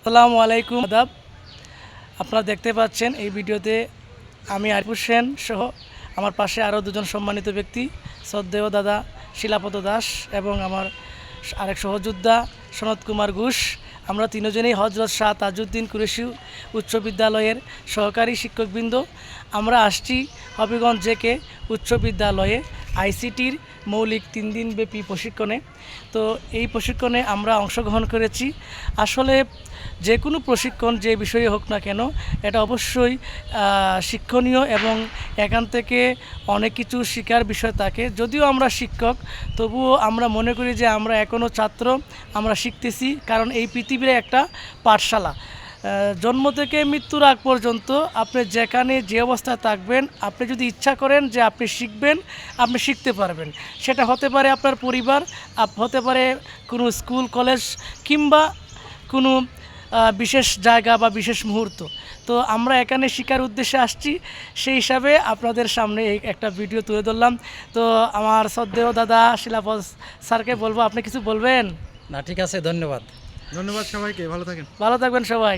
আসসালামু আলাইকুম আদাব। আপনারা দেখতে পাচ্ছেন এই ভিডিওতে আমি আরিফ হোসেন সহ আমার পাশে আরও দুজন সম্মানিত ব্যক্তি, শ্রদ্ধেয় দাদা শিলাপদ দাস এবং আমার আরেক সহযোদ্ধা সনৎ কুমার ঘোষ। আমরা তিনজনেই হজরত শাহ তাজউদ্দিন কুরেশি উচ্চ বিদ্যালয়ের সহকারী শিক্ষকবৃন্দ। আমরা আসছি হবিগঞ্জ জেকে উচ্চ বিদ্যালয়ে আইসিটির মৌলিক 3 দিনব্যাপী প্রশিক্ষণে। তো এই প্রশিক্ষণে আমরা অংশগ্রহণ করেছি। আসলে যে কোনো প্রশিক্ষণ যে বিষয়ে হোক না কেন, এটা অবশ্যই শিক্ষণীয় এবং এখান থেকে অনেক কিছু শেখার বিষয় থাকে। যদিও আমরা শিক্ষক, তবুও আমরা মনে করি যে আমরা এখনও ছাত্র, আমরা শিখতেছি। কারণ এই পৃথিবীর একটা পাঠশালা। জন্ম থেকে মৃত্যুর আগ পর্যন্ত আপনি যেখানে যে অবস্থায় থাকবেন, আপনি যদি ইচ্ছা করেন যে আপনি শিখবেন, আপনি শিখতে পারবেন। সেটা হতে পারে আপনার পরিবার, হতে পারে কোনো স্কুল কলেজ, কিংবা কোনো বিশেষ জায়গা বা বিশেষ মুহূর্ত। তো আমরা এখানে শিকার উদ্দেশ্যে আসছি, সেই হিসাবে আপনাদের সামনে এই একটা ভিডিও তুলে ধরলাম। তো আমার শ্রদ্ধেয় দাদা শিলাপদ স্যারকে বলবো, আপনি কিছু বলবেন? না, ঠিক আছে, ধন্যবাদ। ধন্যবাদ সবাইকে, ভালো থাকেন। ভালো থাকবেন সবাই।